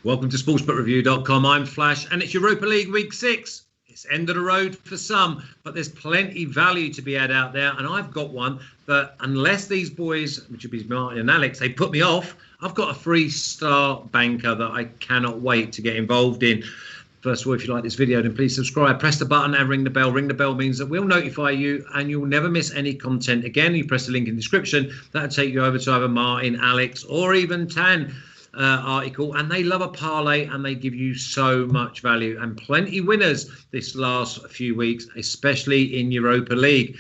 Welcome to sportsbookreview.com. I'm Flash, and it's Europa League Week 6. It's end of the road for some, but there's plenty value to be had out there. And I've got one that, unless these boys, which would be Martin and Alex, they put me off, I've got a 3-star banker that I cannot wait to get involved in. First of all, if you like this video, then please subscribe, press the button and ring the bell. Ring the bell means that we'll notify you and you'll never miss any content again. You press the link in the description. That'll take you over to either Martin, Alex, or even Tan article. And they love a parlay and they give you so much value. And plenty winners this last few weeks, especially in Europa League.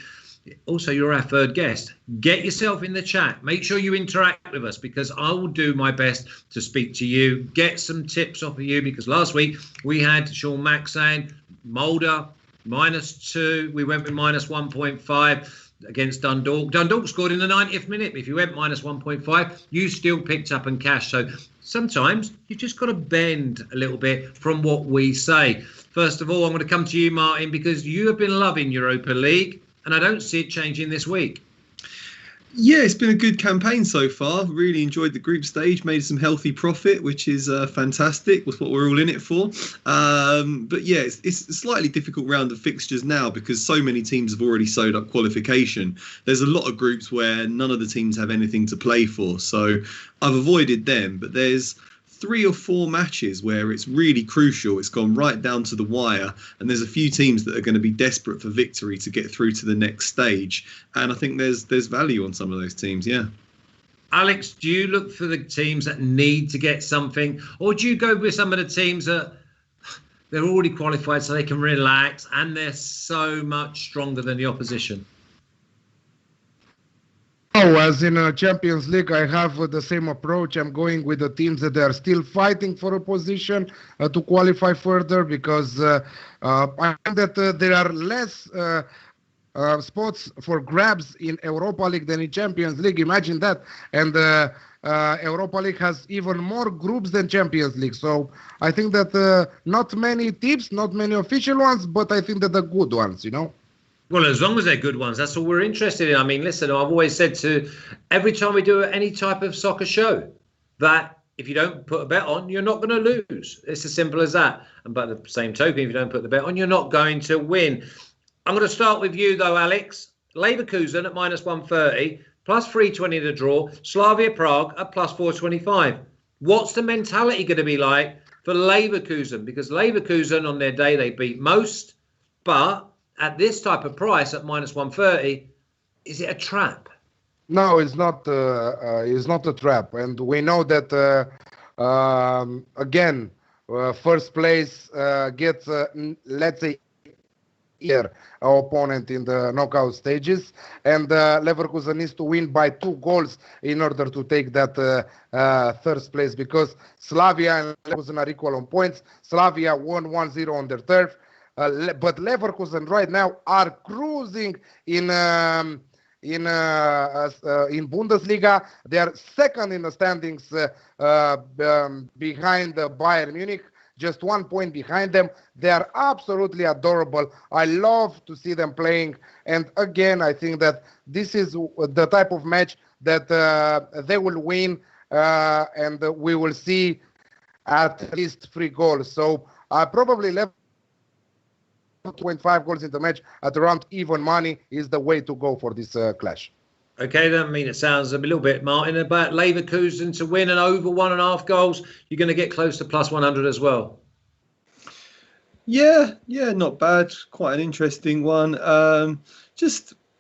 Also, you're our third guest. Get yourself in the chat. Make sure you interact with us because I will do my best to speak to you. Get some tips off of you because last week we had Sean Mack saying Molde -2. We went with -1.5 against Dundalk. Dundalk scored in the 90th minute. If you went -1.5, you still picked up and cashed. So sometimes you've just got to bend a little bit from what we say. First of all, I'm going to come to you, Martin, because you have been loving Europa League. And I don't see it changing this week. Yeah, it's been a good campaign so far. Really enjoyed the group stage, made some healthy profit, which is fantastic. Was what we're all in it for. But yeah, it's a slightly difficult round of fixtures now because so many teams have already sewed up qualification. There's a lot of groups where none of the teams have anything to play for. So I've avoided them, but there's 3 or 4 matches where it's really crucial. It's gone right down to the wire, and there's a few teams that are going to be desperate for victory to get through to the next stage. And I think there's value on some of those teams, yeah. Alex, do you look for the teams that need to get something, or do you go with some of the teams that they're already qualified so they can relax and they're so much stronger than the opposition? Oh, as in Champions League, I have the same approach. I'm going with the teams that are still fighting for a position to qualify further because I think that there are less spots for grabs in Europa League than in Champions League. Imagine that. And Europa League has even more groups than Champions League. So I think that not many tips, not many official ones, but I think that the good ones, you know. Well, as long as they're good ones, that's all we're interested in. I mean, listen, I've always said to every time we do any type of soccer show that if you don't put a bet on, you're not going to lose. It's as simple as that. And by the same token, if you don't put the bet on, you're not going to win. I'm going to start with you, though, Alex. Leverkusen at -130, +320 to draw. Slavia Prague at +425. What's the mentality going to be like for Leverkusen? Because Leverkusen, on their day, they beat most, but at this type of price at -130, is it a trap? No, it's not. It's not a trap, and we know that again, first place gets let's say here our opponent in the knockout stages, and Leverkusen needs to win by 2 goals in order to take that third place because Slavia and Leverkusen are equal on points. Slavia won 1-0 on their turf. But Leverkusen right now are cruising in Bundesliga. They are second in the standings behind Bayern Munich, just 1 point behind them. They are absolutely adorable. I love to see them playing. And again, I think that this is the type of match that they will win, and we will see at least 3 goals. So probably 2.5 goals in the match at around even money is the way to go for this clash. Okay, then, I mean, it sounds a little bit, Martin, about Leverkusen to win and over 1.5 goals. You're going to get close to +100 as well. Yeah, not bad. Quite an interesting one.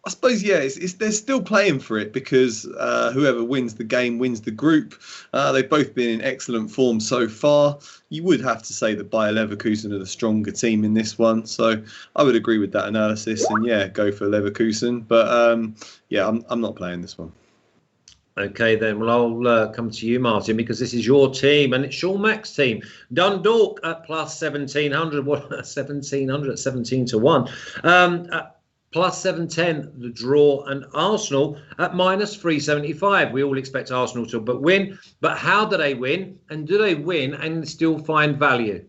I suppose, yeah, they're still playing for it because whoever wins the game wins the group. They've both been in excellent form so far. You would have to say that Bayer Leverkusen are the stronger team in this one. So I would agree with that analysis and, yeah, go for Leverkusen. But, yeah, I'm not playing this one. Okay, then. Well, I'll come to you, Martin, because this is your team and it's Sean Mack's team. Dundalk at +1,700. What? 1,700 at 17 to 1. +710 the draw, and Arsenal at -375. We all expect Arsenal to win, but how do they win? And do they win and still find value?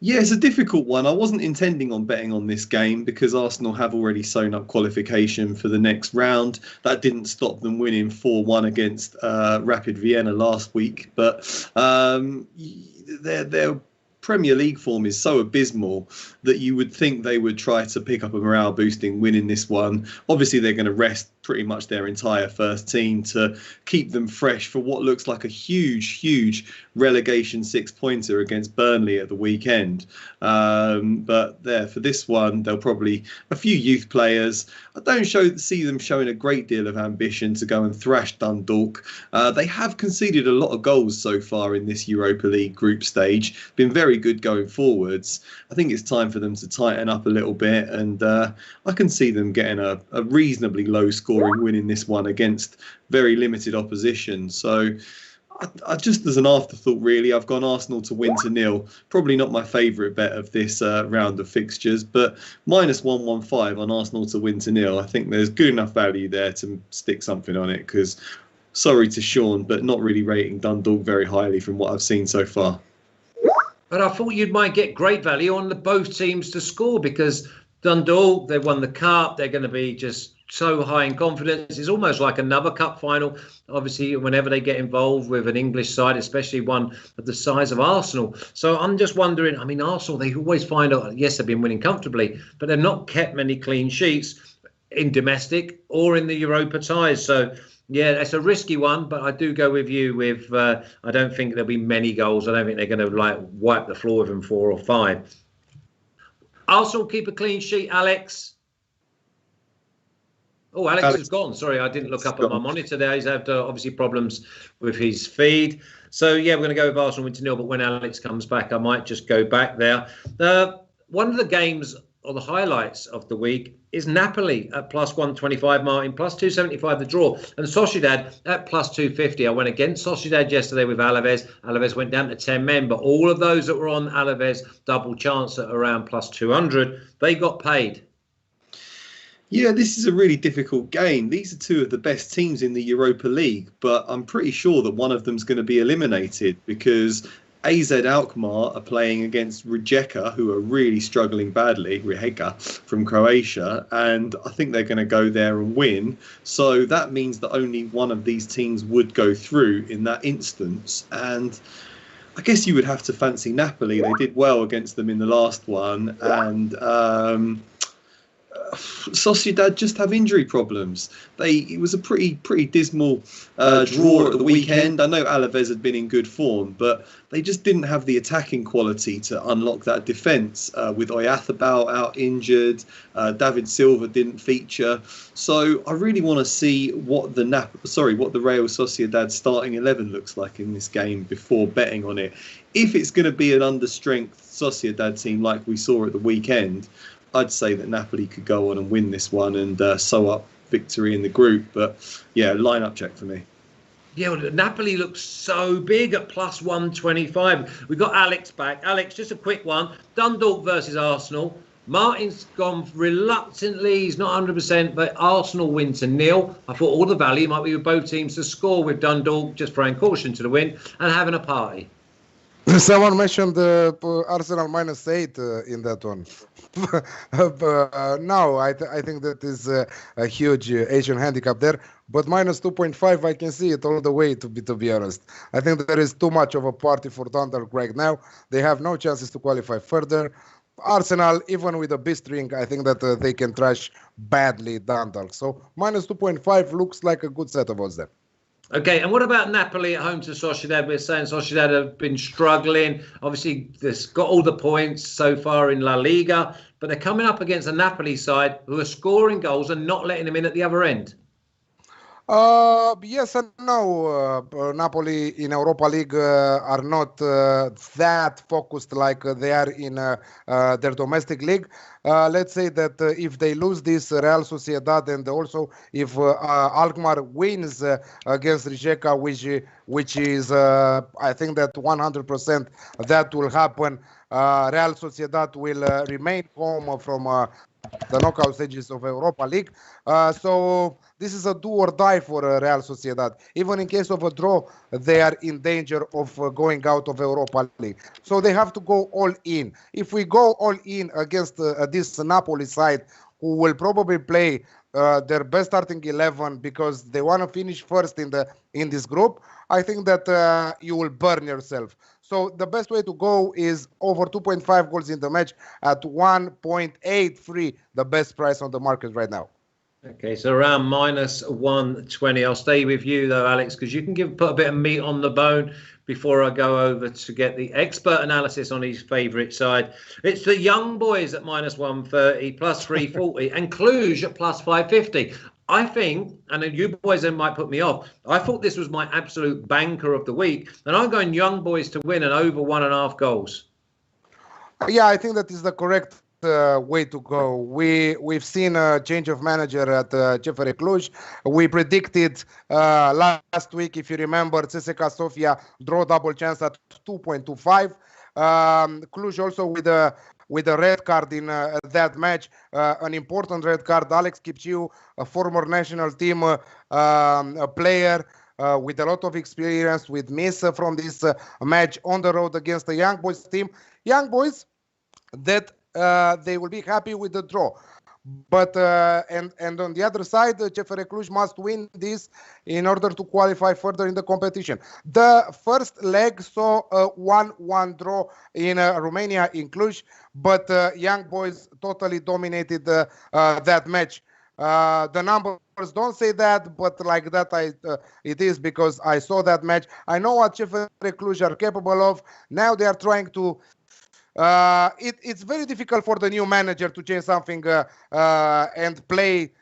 Yeah, it's a difficult one. I wasn't intending on betting on this game because Arsenal have already sewn up qualification for the next round. That didn't stop them winning 4-1 against Rapid Vienna last week. But their Premier League form is so abysmal that you would think they would try to pick up a morale-boosting win in this one. Obviously, they're going to rest pretty much their entire first team to keep them fresh for what looks like a huge relegation 6-pointer against Burnley at the weekend. But there, for this one, they'll probably a few youth players. I don't see them showing a great deal of ambition to go and thrash Dundalk. They have conceded a lot of goals so far in this Europa League group stage. Been very good going forwards. I think it's time for them to tighten up a little bit, and I can see them getting a reasonably low scoring win in this one against very limited opposition. So I just as an afterthought, really, I've gone Arsenal to win 2-0. Probably not my favourite bet of this round of fixtures, but -115 on Arsenal to win 2-0. I think there's good enough value there to stick something on it, because sorry to Sean, but not really rating Dundalk very highly from what I've seen so far. But I thought you might get great value on both teams to score, because Dundalk, they won the cup. They're going to be just so high in confidence. It's almost like another cup final. Obviously, whenever they get involved with an English side, especially one of the size of Arsenal. So I'm just wondering, I mean, Arsenal, they always find out, yes, they've been winning comfortably, but they've not kept many clean sheets in domestic or in the Europa ties. So yeah, that's a risky one, but I do go with you with, I don't think there'll be many goals. I don't think they're going to wipe the floor with them 4 or 5. Arsenal keep a clean sheet, Alex. Oh, Alex is gone. Sorry, I didn't look up at my monitor there. He's had obviously problems with his feed. So yeah, we're going to go with Arsenal win 2-0, but when Alex comes back, I might just go back there. One of the games or the highlights of the week is Napoli at +125, Martin, +275 the draw, and Sociedad at +250. I went against Sociedad yesterday with Alaves. Alaves went down to 10 men, but all of those that were on Alaves double chance at around +200, they got paid. Yeah, this is a really difficult game. These are two of the best teams in the Europa League, but I'm pretty sure that one of them's going to be eliminated, because AZ Alkmaar are playing against Rijeka, who are really struggling badly, Rijeka from Croatia, and I think they're going to go there and win. So that means that only one of these teams would go through in that instance. And I guess you would have to fancy Napoli. They did well against them in the last one, and Sociedad just have injury problems. It was a pretty dismal draw at the weekend. I know Alaves had been in good form, but they just didn't have the attacking quality to unlock that defence. With Oyarzábal out injured, David Silva didn't feature. So I really want to see what the Real Sociedad starting 11 looks like in this game before betting on it. If it's going to be an understrength Sociedad team like we saw at the weekend, I'd say that Napoli could go on and win this one and sew up victory in the group. But yeah, line-up check for me. Yeah, well, Napoli looks so big at +125. We've got Alex back. Alex, just a quick one. Dundalk versus Arsenal. Martin's gone reluctantly. He's not 100%, but Arsenal win 2-0. I thought all the value might be with both teams to score, with Dundalk just throwing caution to the wind and having a party. Someone mentioned Arsenal -8 in that one. No, I think that is a huge Asian handicap there. But -2.5, I can see it all the way, to be honest. I think there is too much of a party for Dundalk right now. They have no chances to qualify further. Arsenal, even with a B string, I think that they can trash badly Dundalk. So -2.5 looks like a good set of odds there. Okay, and what about Napoli at home to Sociedad? We're saying Sociedad have been struggling. Obviously, they've got all the points so far in La Liga, but they're coming up against a Napoli side who are scoring goals and not letting them in at the other end. Yes and no. Napoli in Europa League are not that focused like they are in their domestic league. Let's say that if they lose this Real Sociedad, and also if Alkmaar wins against Rijeka, which is I think that 100% that will happen, Real Sociedad will remain home from the knockout stages of Europa League. So this is a do or die for Real Sociedad. Even in case of a draw, they are in danger of going out of Europa League. So they have to go all in. If we go all in against this Napoli side, who will probably play their best starting 11 because they want to finish first in this group, I think that you will burn yourself. So the best way to go is over 2.5 goals in the match at 1.83, the best price on the market right now. Okay, so around minus 120. I'll stay with you though, Alex, because you can put a bit of meat on the bone before I go over to get the expert analysis on his favourite side. It's the young boys at minus 130, plus 340, and Cluj at plus 550. I think, and you boys then might put me off, I thought this was my absolute banker of the week, and I'm going young boys to win and over 1.5 goals. Yeah, I think that is the correct way to go. We've seen a change of manager at Cluj. We predicted last week, if you remember, CSKA Sofia draw double chance at 2.25. Cluj also with a red card in that match, an important red card. Alex Kipciu, a former national team a player with a lot of experience, with miss from this match on the road against the Young Boys team. Young Boys that they will be happy with the draw. But and on the other side, Cluj must win this in order to qualify further in the competition. The first leg saw a 1-1 draw in Romania in Cluj, but Young Boys totally dominated that match. The numbers don't say that, but like that it is, because I saw that match. I know what Cluj are capable of. Now they are trying to it's very difficult for the new manager to change something and play,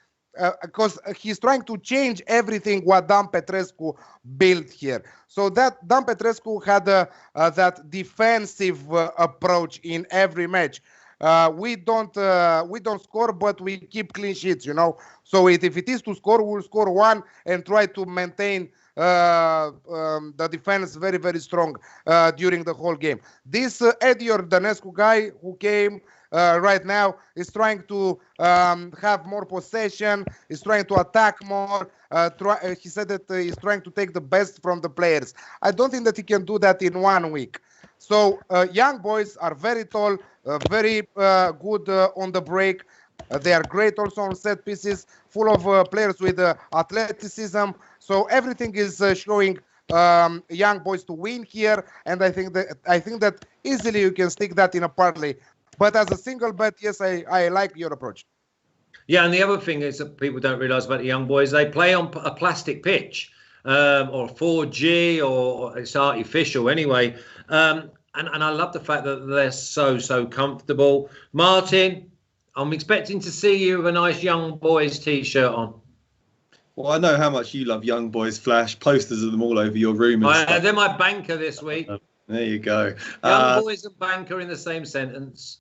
because he's trying to change everything what Dan Petrescu built here. So that Dan Petrescu had that defensive approach in every match. We don't score, but we keep clean sheets, you know. So if it is to score, we'll score one and try to maintain the defense very, very strong during the whole game. This Edior Danescu guy who came right now is trying to have more possession, is trying to attack more. He said that he's trying to take the best from the players. I don't think that he can do that in 1 week. So young boys are very tall, very good on the break. They are great also on set pieces, full of players with athleticism. So everything is showing young boys to win here, and I think that easily you can stick that in a parlay. But as a single bet, yes, I like your approach. Yeah, and the other thing is that people don't realise about the young boys, they play on a plastic pitch or 4G, or it's artificial anyway. And I love the fact that they're so comfortable. Martin, I'm expecting to see you with a nice young boys T-shirt on. Well, I know how much you love young boys, Flash. Posters of them all over your room. And they're my banker this week. There you go. Young boys and banker in the same sentence.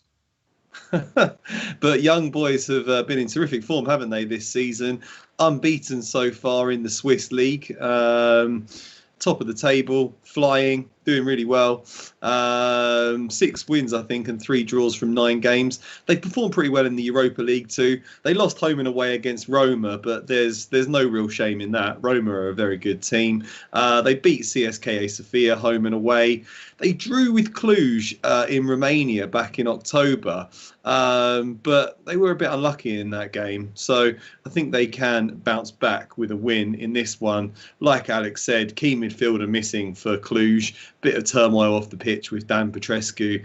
But young boys have been in terrific form, haven't they, this season? Unbeaten so far in the Swiss League. Top of the table, flying, doing really well. 6 wins, I think, and 3 draws from 9 games. They performed pretty well in the Europa League too. They lost home and away against Roma, but there's no real shame in that. Roma are a very good team. They beat CSKA Sofia home and away. They drew with Cluj in Romania back in October, but they were a bit unlucky in that game. So I think they can bounce back with a win in this one. Like Alex said, key midfielder missing for Cluj. Bit of turmoil off the pitch with Dan Petrescu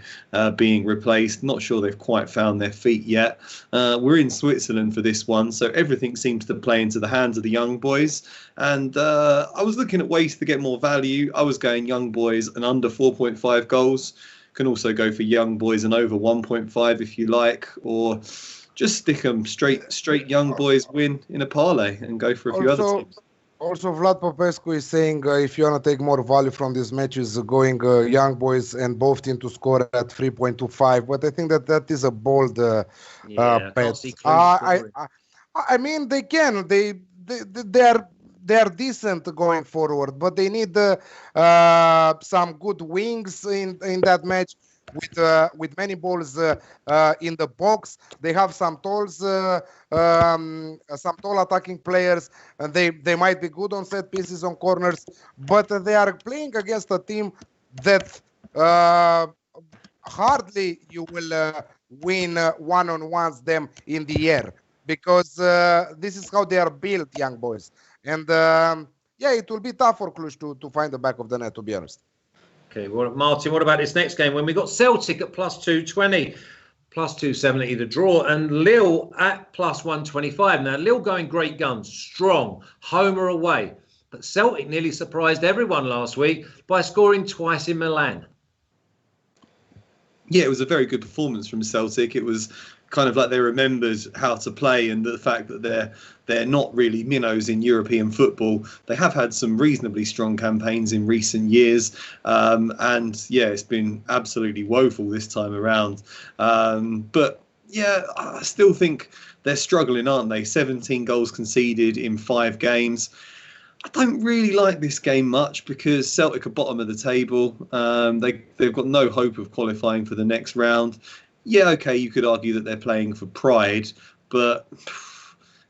being replaced. Not sure they've quite found their feet yet. We're in Switzerland for this one, so everything seems to play into the hands of the young boys. And I was looking at ways to get more value. I was going young boys and under 4.5 goals. Can also go for young boys and over 1.5 if you like, or just stick them straight young boys win in a parlay and go for a few other teams. Also, Vlad Popescu is saying if you want to take more value from these matches, going young boys and both teams to score at 3.25. But I think that is a bold bet. I mean, they can. They are decent going forward, but they need some good wings in that match. with many balls in the box. They have some tall attacking players, and they might be good on set pieces, on corners, but they are playing against a team that hardly you will win one-on-ones them in the air, because this is how they are built, young boys. And yeah, it will be tough for Cluj to find the back of the net, to be honest. Okay, well, Martin, what about this next game when we got Celtic at plus 220, plus 270 the draw, and Lille at plus 125. Now, Lille going great guns, strong, home or away. But Celtic nearly surprised everyone last week by scoring twice in Milan. Yeah, it was a very good performance from Celtic. It was kind of like they remembered how to play, and the fact that they're not really minnows in European football. They have had some reasonably strong campaigns in recent years, and yeah, it's been absolutely woeful this time around. But yeah, I still think they're struggling, aren't they? 17 goals conceded in 5 games. I don't really like this game much because Celtic are bottom of the table. They've got no hope of qualifying for the next round. Yeah, okay, you could argue that they're playing for pride, but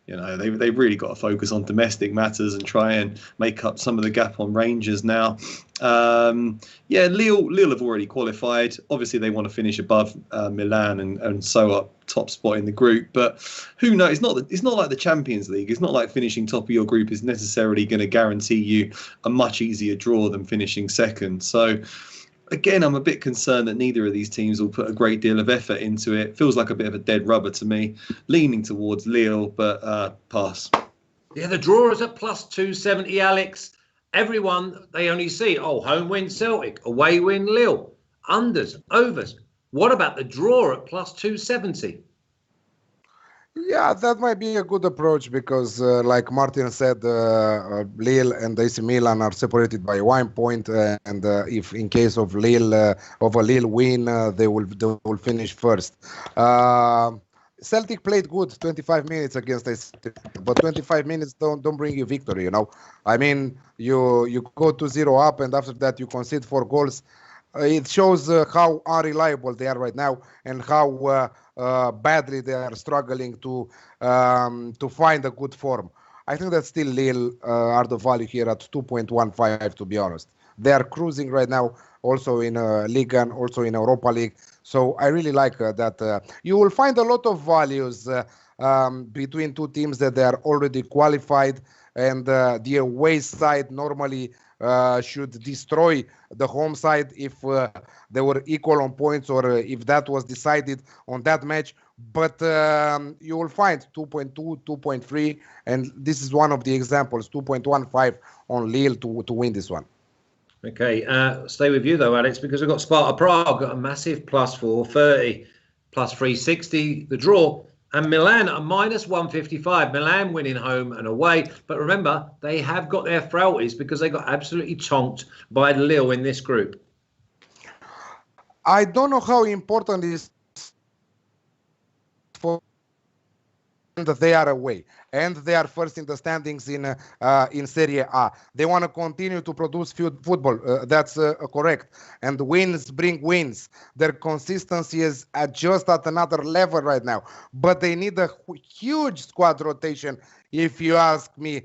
you know they've really got to focus on domestic matters and try and make up some of the gap on Rangers now. Yeah, Lille have already qualified. Obviously, they want to finish above Milan and so up top spot in the group. But who knows? It's not like the Champions League. It's not like finishing top of your group is necessarily going to guarantee you a much easier draw than finishing second. So again, I'm a bit concerned that neither of these teams will put a great deal of effort into it. Feels like a bit of a dead rubber to me. Leaning towards Lille, but pass. Yeah, the draw is at plus 270, Alex. Everyone, they only see, home win Celtic, away win Lille, unders, overs. What about the draw at plus 270? Yeah, that might be a good approach because, like Martin said, Lille and AC Milan are separated by 1 point, and if in case of Lille of a Lille win, they will finish first. Celtic played good 25 minutes against AC, but 25 minutes don't bring you victory. You know, I mean, you go 2-0 up, and after that you concede 4 goals. It shows how unreliable they are right now and how badly they are struggling to find a good form. I think that still Lille are the value here at 2.15, to be honest. They are cruising right now, also in Ligue 1, also in Europa League. So I really like that. You will find a lot of values between two teams that they are already qualified, and the away side normally should destroy the home side if they were equal on points or if that was decided on that match. But you will find 2.2, 2.3, and this is one of the examples, 2.15 on Lille to win this one. Okay, stay with you though, Alex, because we've got Sparta Prague got a massive plus 430, plus 360 the draw, and Milan at minus 155. Milan winning home and away, but remember they have got their frailties because they got absolutely tonked by Lille in this group. I don't know how important it is for that they are away and they are first in the standings in Serie A. They want to continue to produce football. That's correct. And wins bring wins. Their consistency is just at another level right now. But they need a huge squad rotation, if you ask me,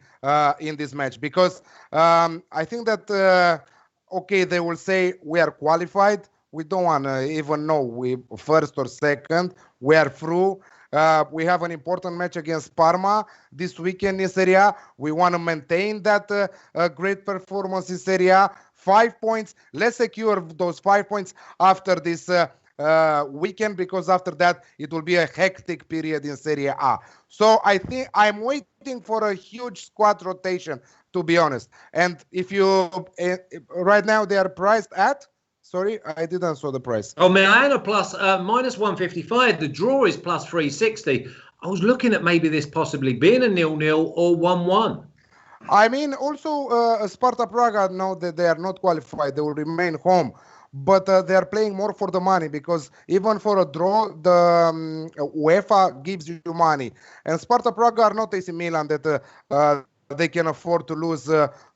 in this match. Because I think that, okay, they will say we are qualified. We don't want to even know we first or second. We are through. We have an important match against Parma this weekend in Serie A. We want to maintain that great performance in Serie A. 5 points. Let's secure those 5 points after this weekend, because after that it will be a hectic period in Serie A. So I think I'm waiting for a huge squad rotation, to be honest. And if you right now they are priced at. Sorry, I didn't saw the price. Oh, Milan are plus minus 155. The draw is plus 360. I was looking at maybe this possibly being a 0-0 or 1-1. I mean, also Sparta Prague know that they are not qualified. They will remain home. But they are playing more for the money, because even for a draw, the UEFA gives you money. And Sparta Prague are not AC Milan that they can afford to lose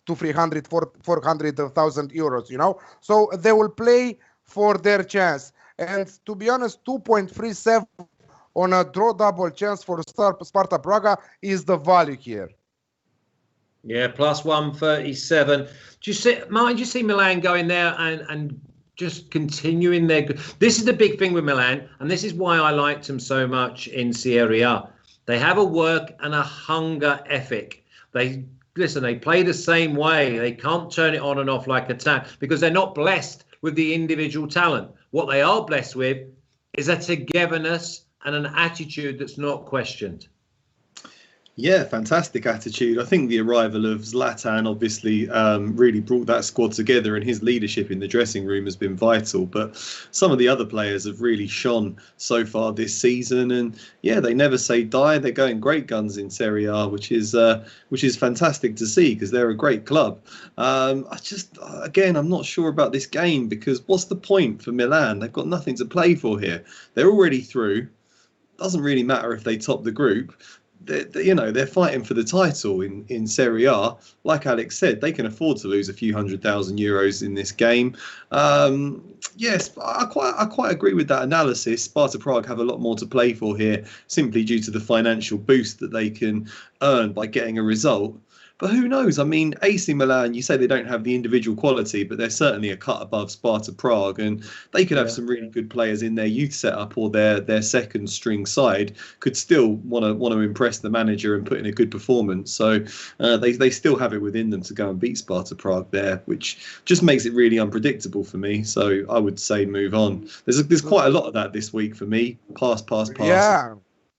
to 400,000 euros, you know. So they will play for their chance. And to be honest, 2.37 on a draw double chance for Sparta Prague is the value here. Yeah, plus 137. Martin, do you see Milan going there and just continuing their... This is the big thing with Milan, and this is why I liked them so much in Serie A. They have a work and a hunger ethic. They play the same way. They can't turn it on and off like a tap because they're not blessed with the individual talent. What they are blessed with is a togetherness and an attitude that's not questioned. Yeah, fantastic attitude. I think the arrival of Zlatan obviously really brought that squad together, and his leadership in the dressing room has been vital. But some of the other players have really shone so far this season, and yeah, they never say die. They're going great guns in Serie A, which is fantastic to see because they're a great club. I'm not sure about this game because what's the point for Milan? They've got nothing to play for here. They're already through. Doesn't really matter if they top the group. They're fighting for the title in Serie A. Like Alex said, they can afford to lose a few €100,000 in this game. Yes, I quite agree with that analysis. Sparta Prague have a lot more to play for here, simply due to the financial boost that they can earn by getting a result. But who knows? I mean, AC Milan, you say they don't have the individual quality, but they're certainly a cut above Sparta Prague, and they could have some really good players in their youth setup or their second string side could still want to impress the manager and put in a good performance. So they still have it within them to go and beat Sparta Prague there, which just makes it really unpredictable for me. So I would say move on. There's quite a lot of that this week for me. Pass. Yeah.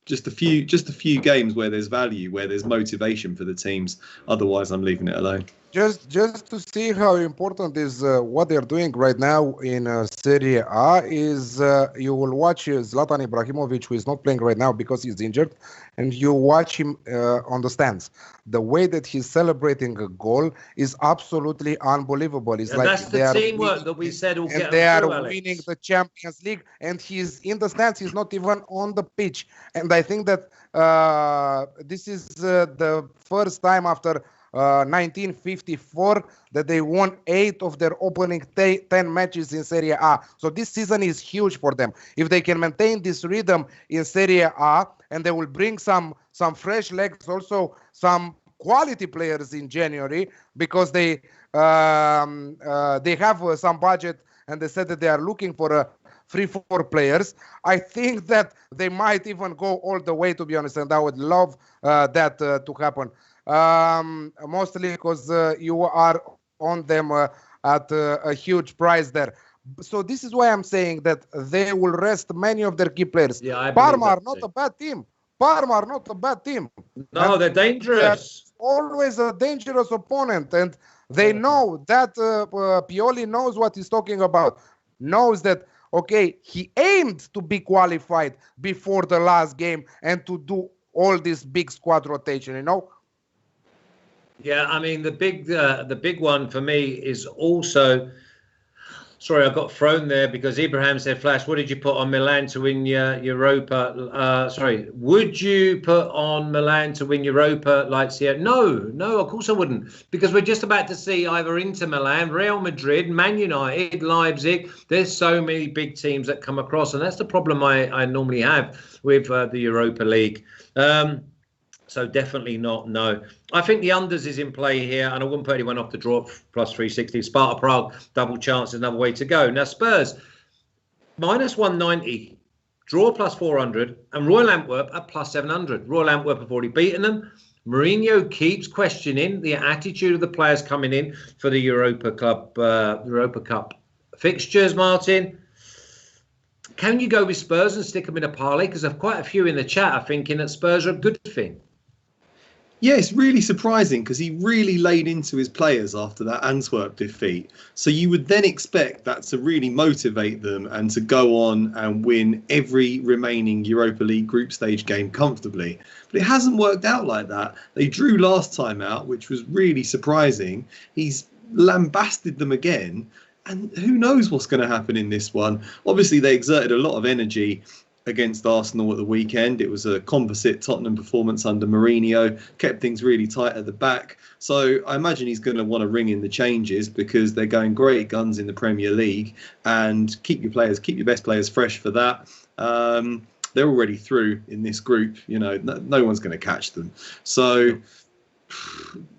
Just a few games where there's value, where there's motivation for the teams. Otherwise, I'm leaving it alone. Just to see how important is what they're doing right now in Serie A is you will watch Zlatan Ibrahimovic, who is not playing right now because he's injured, and you watch him on the stands. The way that he's celebrating a goal is absolutely unbelievable. It's like that's the teamwork that we said will get them through, they are Alex. winning the Champions League, and he's in the stands. He's not even on the pitch. And I think that this is the first time after 1954 that they won 8 of their opening 10 matches in Serie A. So this season is huge for them. If they can maintain this rhythm in Serie A, and they will bring some fresh legs, also some quality players in January, because they have some budget, and they said that they are looking for 3-4 players. I think that they might even go all the way, to be honest, and I would love that to happen. Mostly because you are on them at a huge price there. So this is why I'm saying that they will rest many of their key players. Yeah, Parma are not a bad team. No, and they're dangerous. They're always a dangerous opponent, and they know that Pioli knows what he's talking about. Knows that, okay, he aimed to be qualified before the last game and to do all this big squad rotation, Yeah, I mean the big one for me is also. Sorry, I got thrown there because Ibrahim said, "Flash, what did you put on Milan to win Europa?" Would you put on Milan to win Europa like Sierra? No, of course I wouldn't, because we're just about to see either Inter Milan, Real Madrid, Man United, Leipzig. There's so many big teams that come across, and that's the problem I normally have with the Europa League. So definitely not, no. I think the unders is in play here, and I wouldn't put anyone off the draw plus 360. Sparta Prague, double chance is another way to go. Now, Spurs, minus 190, draw plus 400, and Royal Antwerp at plus 700. Royal Antwerp have already beaten them. Mourinho keeps questioning the attitude of the players coming in for the Europa Cup fixtures, Martin. Can you go with Spurs and stick them in a parlay? Because there's quite a few in the chat are thinking that Spurs are a good thing. Yeah, it's really surprising because he really laid into his players after that Antwerp defeat. So you would then expect that to really motivate them and to go on and win every remaining Europa League group stage game comfortably. But it hasn't worked out like that. They drew last time out, which was really surprising. He's lambasted them again. And who knows what's going to happen in this one. Obviously, they exerted a lot of energy against Arsenal at the weekend. It was a composite Tottenham performance under Mourinho, kept things really tight at the back. So I imagine he's going to want to ring in the changes because they're going great guns in the Premier League, and keep your best players fresh for that. They're already through in this group. No one's going to catch them. So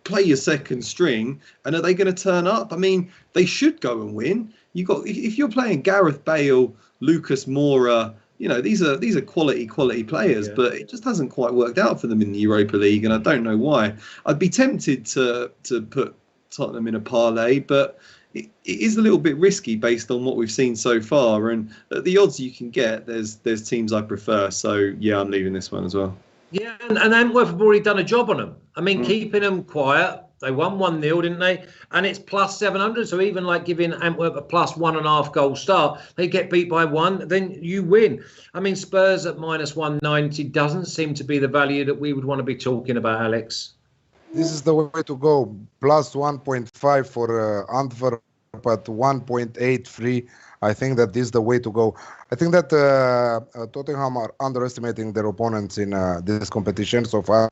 play your second string, and are they going to turn up? I mean, they should go and win. If you're playing Gareth Bale, Lucas Moura, these are quality players, but it just hasn't quite worked out for them in the Europa League, and I don't know why. I'd be tempted to put Tottenham in a parlay, but it is a little bit risky based on what we've seen so far, and at the odds you can get, there's teams I prefer. So yeah, I'm leaving this one as well. Yeah, and Antwerp have already done a job on them. I mean, keeping them quiet. They won 1-0, didn't they? And it's plus 700. So even like giving Antwerp a plus 1.5 goal start, they get beat by 1, then you win. I mean, Spurs at minus 190 doesn't seem to be the value that we would want to be talking about, Alex. This is the way to go. Plus 1.5 for Antwerp at 1.83. I think that this is the way to go. I think that Tottenham are underestimating their opponents in this competition so far.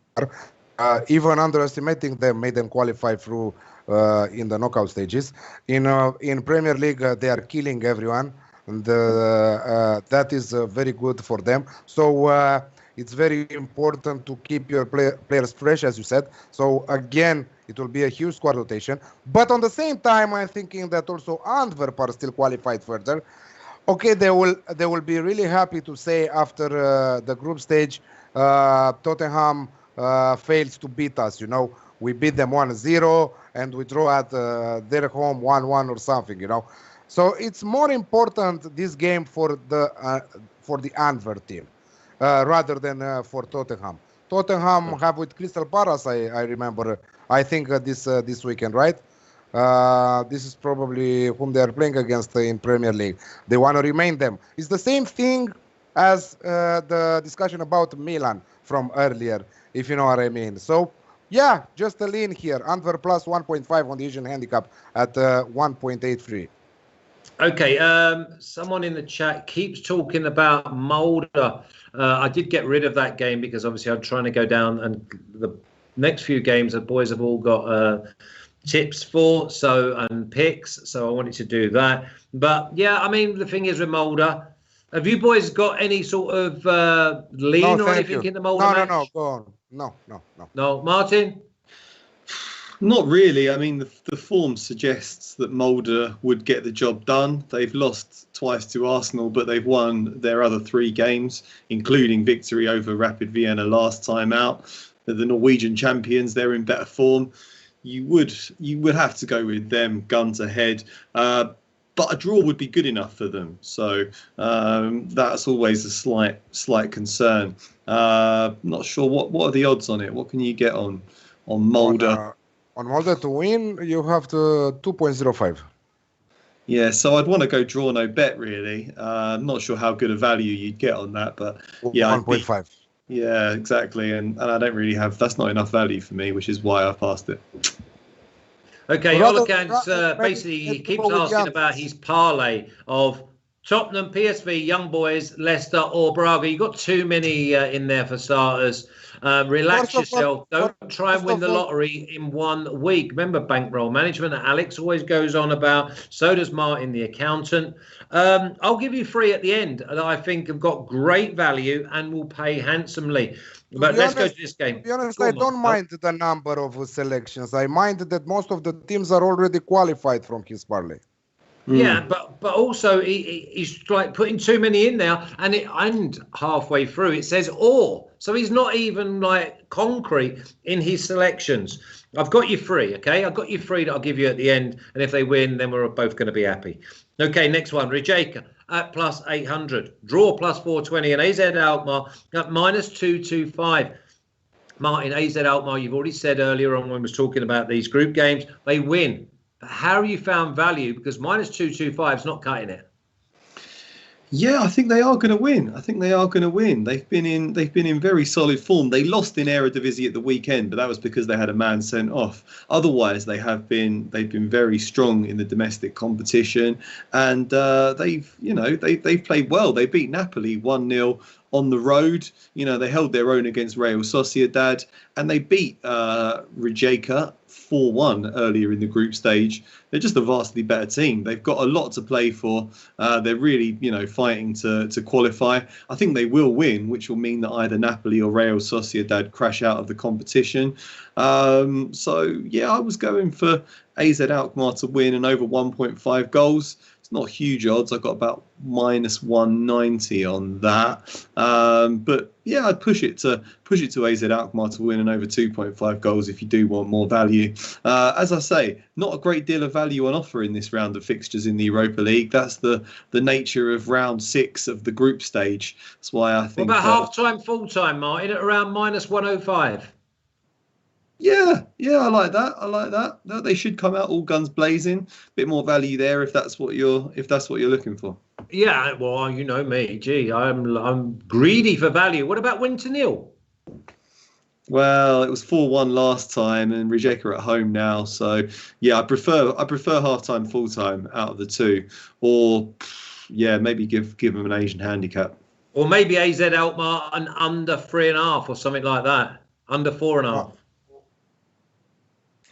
Even underestimating them made them qualify through in the knockout stages. In Premier League, they are killing everyone, and that is very good for them. So it's very important to keep your players fresh, as you said. So again, it will be a huge squad rotation. But on the same time, I'm thinking that also Antwerp are still qualified further. Okay, they will be really happy to say after the group stage, Tottenham fails to beat us. We beat them 1-0 and we draw at their home 1-1 or something. So it's more important this game for the Antwerp team rather than for Tottenham. Tottenham have with Crystal Palace, I remember. I think this weekend, right? This is probably whom they are playing against in Premier League. They want to remain them. It's the same thing as the discussion about Milan from earlier, if you know what I mean. So, yeah, just a lean here. Antwerp plus 1.5 on the Asian handicap at 1.83. Okay, someone in the chat keeps talking about Molde. I did get rid of that game because obviously I'm trying to go down, and the next few games the boys have all got tips for, and picks, so I wanted to do that. But yeah, I mean, the thing is with Molde, have you boys got any sort of lean or anything in the Molde match? No, go on. No, Martin? Not really. I mean, the form suggests that Molde would get the job done. They've lost twice to Arsenal, but they've won their other 3 games, including victory over Rapid Vienna last time out. They're the Norwegian champions. They're in better form. You would have to go with them guns ahead. But a draw would be good enough for them. So that's always a slight concern. Not sure what are the odds on it. What can you get on Molde? On Molde to win, you have to 2.05. Yeah, so I'd want to go draw no bet, really. I'm not sure how good a value you'd get on that, but yeah, 1.5. Yeah, exactly, and I don't really have. That's not enough value for me, which is why I passed it. Okay, Olikans basically he keeps asking about his parlay of Tottenham, PSV, Young Boys, Leicester or Braga. You got too many in there for starters. Relax yourself. Don't try and win the lottery in 1 week. Remember bankroll management that Alex always goes on about. So does Martin, the accountant. I'll give you 3 at the end that I think have got great value and will pay handsomely. But let's go to this game. To be honest, I don't mind the number of selections. I mind that most of the teams are already qualified from his parlay. Yeah, but also he's like putting too many in there, and halfway through it says or. So he's not even like concrete in his selections. I've got you 3, okay? I've got you 3 that I'll give you at the end, and if they win, then we're both going to be happy. Okay, next one, Rijeka at plus 800, draw plus 420, and AZ Alkmaar at minus 225. Martin, AZ Alkmaar, you've already said earlier on when we was talking about these group games, they win. How have you found value? Because minus 225 is not cutting it. Yeah, I think they are going to win. I think they are going to win. They've been in very solid form. They lost in Eredivisie at the weekend, but that was because they had a man sent off. Otherwise, they've been very strong in the domestic competition, and they've played well. They beat Napoli 1-0 on the road. They held their own against Real Sociedad, and they beat Rijeka 4-1 earlier in the group stage. They're just a vastly better team. They've got a lot to play for. They're really, fighting to qualify. I think they will win, which will mean that either Napoli or Real Sociedad crash out of the competition. I was going for AZ Alkmaar to win and over 1.5 goals. It's not huge odds. I got about minus 190 on that. But yeah, I'd push it to AZ Alkmaar to win and over 2.5 goals if you do want more value. As I say, not a great deal of value on offer in this round of fixtures in the Europa League. That's the nature of round 6 of the group stage. That's why I think. What about half-time, full-time, Martin, at around minus 105? Yeah, I like that. They should come out all guns blazing. Bit more value there if that's what you're looking for. Yeah, well, you know me. Gee, I'm greedy for value. What about win to nil? Well, it was 4-1 last time, and Rijeka are at home now. So yeah, I prefer half-time, full-time out of the two, or yeah, maybe give them an Asian handicap, or maybe AZ Alkmaar an under 3.5 or something like that, under 4.5.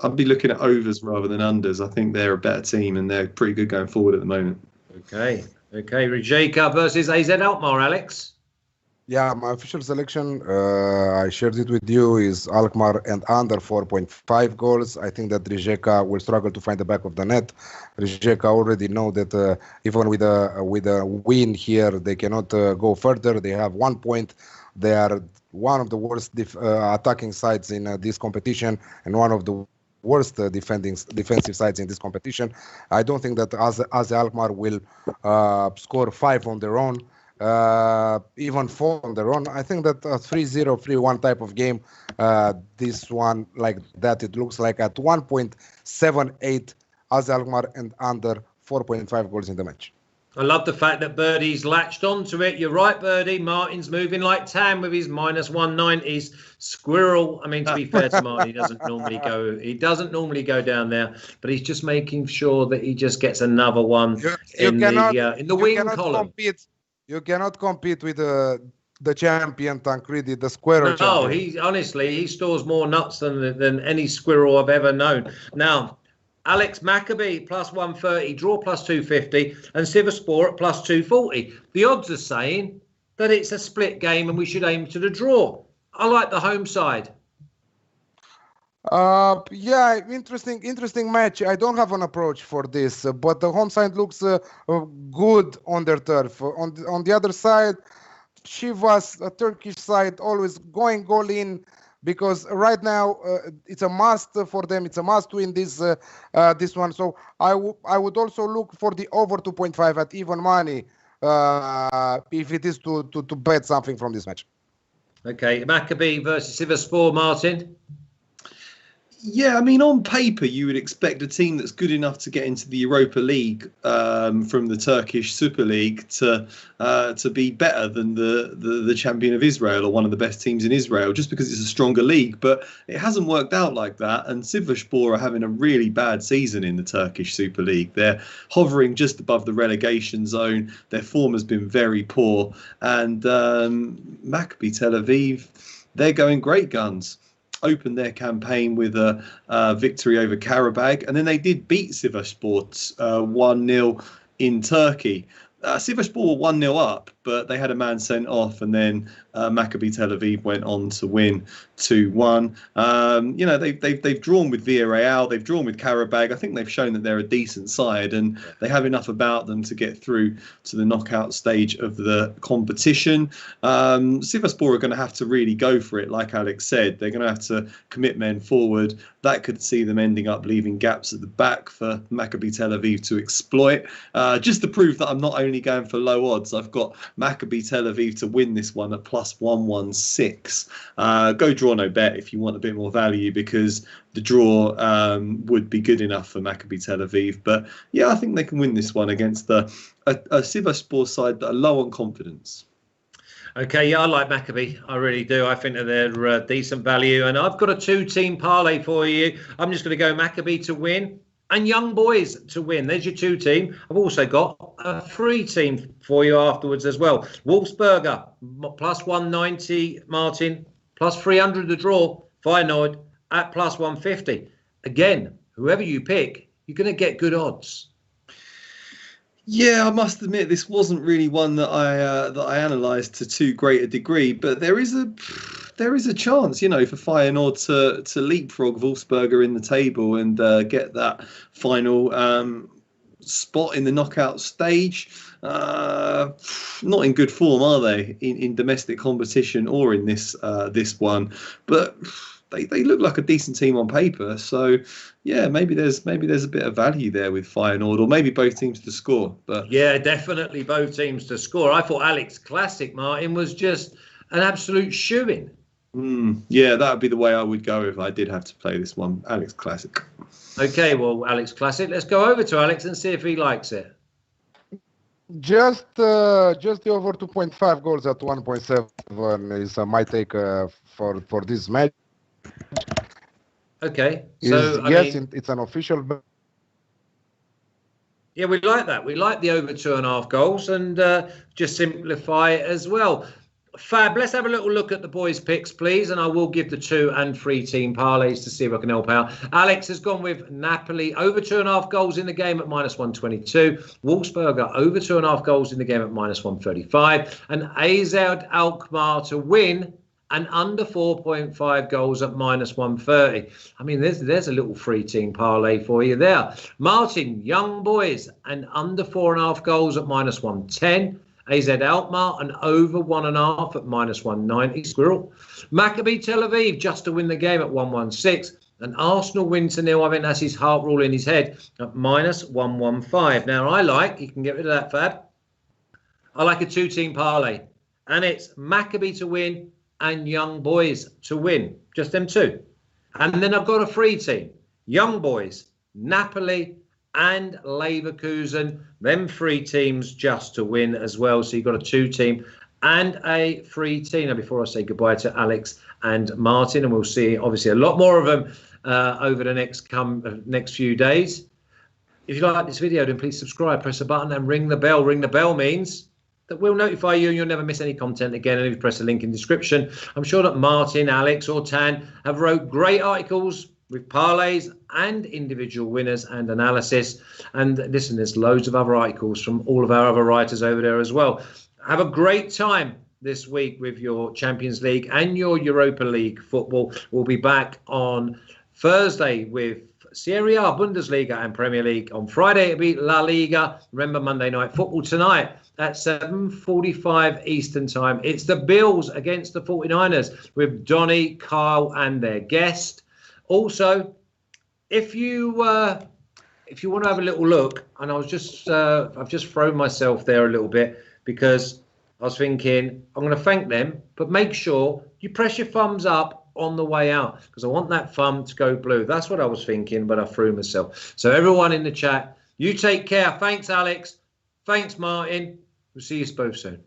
I'd be looking at overs rather than unders. I think they're a better team and they're pretty good going forward at the moment. Okay. Rijeka versus AZ Alkmaar, Alex. Yeah, my official selection, I shared it with you, is Alkmaar and under 4.5 goals. I think that Rijeka will struggle to find the back of the net. Rijeka already know that even with a win here, they cannot go further. They have 1 point. They are one of the worst attacking sides in this competition and one of the worst defensive sides in this competition. I don't think that AZ Alkmaar will score 5 on their own, even 4 on their own. I think that a 3-0, 3-1 type of game, this one like that, it looks like at 1.78 AZ Alkmaar and under 4.5 goals in the match. I love the fact that Birdie's latched onto it. You're right, Birdie. Martin's moving like Tam with his minus 190s. Squirrel. I mean, to be fair to Martin, he doesn't normally go down there, but he's just making sure that he just gets another one in the win column. You cannot compete with the champion Tancredi, the squirrel. No, he stores more nuts than any squirrel I've ever known. Now, Alex, Maccabi plus 130, draw plus 250, and Sivasspor at plus 240. The odds are saying that it's a split game and we should aim to the draw. I like the home side. Yeah, interesting match. I don't have an approach for this, but the home side looks good on their turf. On the other side, Sivas, a Turkish side, always going goal in. Because right now it's a must for them. It's a must win this one. So I would also look for the over 2.5 at even money if it is to bet something from this match. Okay, Maccabi versus Sivasspor, Martin. Yeah, I mean, on paper, you would expect a team that's good enough to get into the Europa League from the Turkish Super League to be better than the champion of Israel or one of the best teams in Israel, just because it's a stronger league. But it hasn't worked out like that. And Sivasspor are having a really bad season in the Turkish Super League. They're hovering just above the relegation zone. Their form has been very poor. And Maccabi Tel Aviv, they're going great guns. Opened their campaign with a victory over Karabag, and then they did beat Sivasspor 1-0 in Turkey. Sivasspor were 1-0 up, but they had a man sent off, and then Maccabi Tel Aviv went on to win 2-1. They've drawn with Villarreal, they've drawn with Karabag. I think they've shown that they're a decent side, and they have enough about them to get through to the knockout stage of the competition. Sivasspor are going to have to really go for it, like Alex said. They're going to have to commit men forward. That could see them ending up leaving gaps at the back for Maccabi Tel Aviv to exploit. Just to prove that I'm not only going for low odds, I've got Maccabi Tel Aviv to win this one at plus 116. Go draw draw no bet if you want a bit more value, because the draw would be good enough for Maccabi Tel Aviv. But yeah, I think they can win this one against a Sivasspor side that are low on confidence. Okay, yeah, I like Maccabi. I really do. I think that they're decent value. And I've got a 2-team parlay for you. I'm just going to go Maccabi to win and Young Boys to win. There's your 2-team. I've also got a 3-team for you afterwards as well. Wolfsberger, plus 190, Martin, plus 300 the draw. Feyenoord at plus 150. Again, whoever you pick, you're going to get good odds. Yeah, I must admit this wasn't really one that I analysed to too great a degree, but there is a chance, for Feyenoord to leapfrog Wolfsberger in the table and get that final spot in the knockout stage. Not in good form, are they, in domestic competition or in this one? But they look like a decent team on paper, so yeah, maybe there's a bit of value there with Feyenoord, or maybe both teams to score. But yeah, definitely both teams to score. I thought Alex Classic, Martin, was just an absolute shoo-in. Yeah, that would be the way I would go if I did have to play this one. Alex Classic. Okay, well, Alex Classic, let's go over to Alex and see if he likes it. Just the over 2.5 goals at 1.7 is my take for this match. Okay, so it's an official. Yeah, we like that. We like the over 2.5 goals, and just simplify it as well. Fab, let's have a little look at the boys' picks, please, and I will give the 2 and 3 team parlays to see if I can help out. Alex has gone with Napoli over 2.5 goals in the game at minus 122. Wolfsberger over 2.5 goals in the game at minus 135, and AZ Alkmaar to win and under 4.5 goals at minus 130. I mean, there's a little 3-team parlay for you there. Martin, Young Boys and under 4.5 goals at minus 110. AZ Alkmaar and over 1.5 at minus 190. Squirrel. Maccabi Tel Aviv just to win the game at 116. And Arsenal win to 0. I think that's his heart rule in his head at minus 115. Now you can get rid of that, Fab. I like a 2-team parlay. And it's Maccabi to win and Young Boys to win. Just them 2. And then I've got a 3-team. Young Boys, Napoli and Leverkusen. Them 3 teams just to win as well. So you've got a 2-team and a 3-team. Now, before I say goodbye to Alex and Martin, and we'll see obviously a lot more of them over the next few days. If you like this video, then please subscribe, press the button and ring the bell. Ring the bell means that will notify you and you'll never miss any content again. And if you press the link in the description, I'm sure that Martin, Alex or Tan have wrote great articles with parlays and individual winners and analysis. And listen, there's loads of other articles from all of our other writers over there as well. Have a great time this week with your Champions League and your Europa League football. We'll be back on Thursday with Serie A, Bundesliga and Premier League. On Friday, it'll be La Liga. Remember, Monday Night Football tonight at 7:45 Eastern Time. It's the Bills against the 49ers with Donny, Kyle and their guest. Also, if you want to have a little look, and I've just thrown myself there a little bit because I was thinking I'm going to thank them, but make sure you press your thumbs up on the way out because I want that thumb to go blue. That's what I was thinking, but I threw myself. So everyone in the chat, you take care. Thanks, Alex. Thanks, Martin. We'll see you both soon.